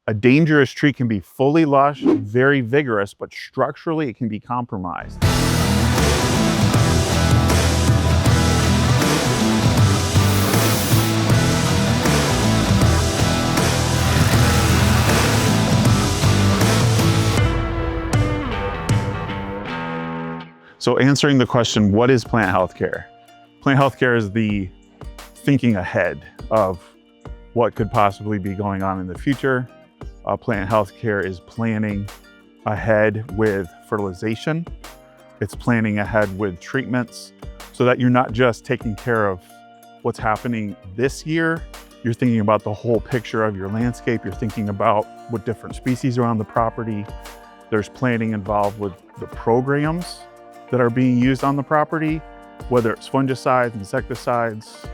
A dangerous tree can be fully lush, very vigorous, but structurally it can be compromised. So answering the question, what is plant health care? Plant health care is the thinking ahead of what could possibly be going on in the future. Plant health care is planning ahead with fertilization. It's planning ahead with treatments so that you're not just taking care of what's happening this year. You're thinking about the whole picture of your landscape. You're thinking about what different species are on the property. There's planning involved with the programs that are being used on the property, whether it's fungicides, insecticides.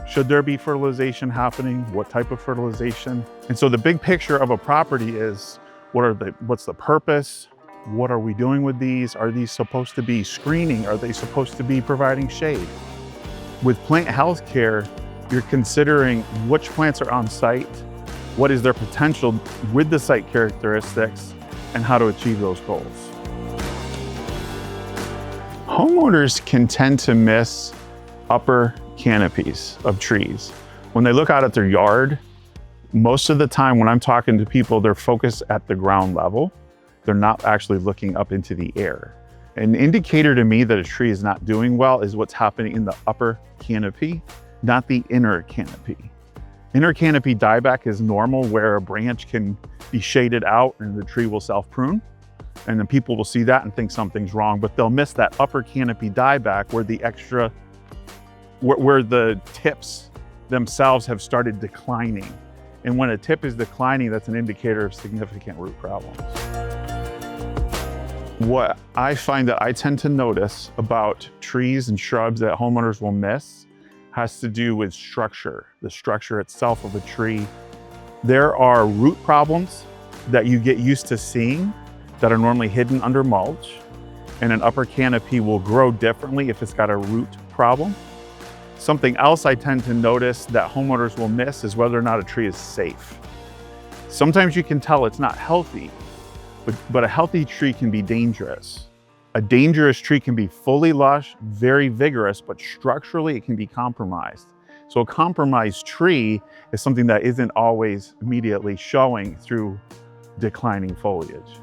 Should there be fertilization happening? What type of fertilization? And so the big picture of a property is what's the purpose? What are we doing with these? Are these supposed to be screening? Are they supposed to be providing shade? With plant health care, you're considering which plants are on site, what is their potential with the site characteristics, and how to achieve those goals. Homeowners can tend to miss upper canopies of trees. When they look out at their yard, most of the time when I'm talking to people, they're focused at the ground level. They're not actually looking up into the air. An indicator to me that a tree is not doing well is what's happening in the upper canopy, not the inner canopy. Inner canopy dieback is normal, where a branch can be shaded out and the tree will self-prune. And then people will see that and think something's wrong, but they'll miss that upper canopy dieback where the tips themselves have started declining. And when a tip is declining, that's an indicator of significant root problems. What I find that I tend to notice about trees and shrubs that homeowners will miss has to do with structure, the structure itself of a tree. There are root problems that you get used to seeing that are normally hidden under mulch, and an upper canopy will grow differently if it's got a root problem. Something else I tend to notice that homeowners will miss is whether or not a tree is safe. Sometimes you can tell it's not healthy, but a healthy tree can be dangerous. A dangerous tree can be fully lush, very vigorous, but structurally it can be compromised. So a compromised tree is something that isn't always immediately showing through declining foliage.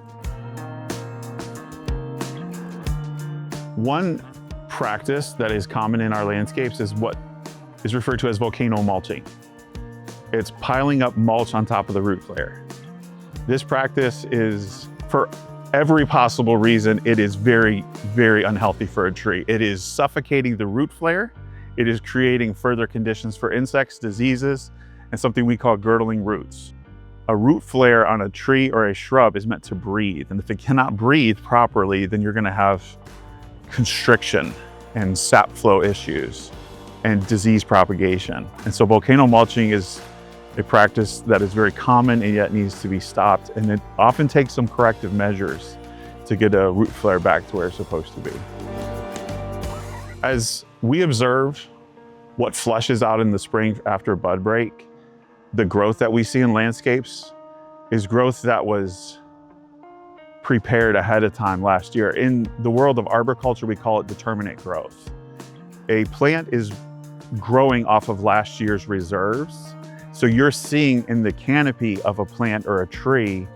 One practice that is common in our landscapes is what is referred to as volcano mulching. It's piling up mulch on top of the root flare. This practice is, for every possible reason, it is very, very unhealthy for a tree. It is suffocating the root flare. It is creating further conditions for insects, diseases, and something we call girdling roots. A root flare on a tree or a shrub is meant to breathe. And if it cannot breathe properly, then you're gonna have constriction and sap flow issues and disease propagation. And so volcano mulching is a practice that is very common and yet needs to be stopped. And it often takes some corrective measures to get a root flare back to where it's supposed to be. As we observe what flushes out in the spring after bud break, the growth that we see in landscapes is growth that was prepared ahead of time last year. In the world of arboriculture, we call it determinate growth. A plant is growing off of last year's reserves. So you're seeing in the canopy of a plant or a tree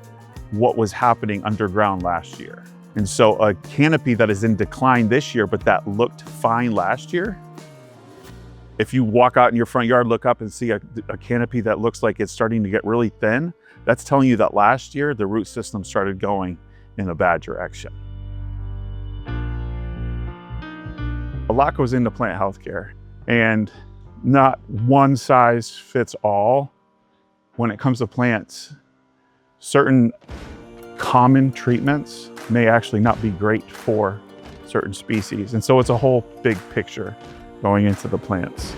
what was happening underground last year. And so a canopy that is in decline this year, but that looked fine last year, if you walk out in your front yard, look up and see a canopy that looks like it's starting to get really thin, that's telling you that last year the root system started going in a bad direction. A lot goes into plant health care, and not one size fits all when it comes to plants. Certain common treatments may actually not be great for certain species. And so it's a whole big picture going into the plants.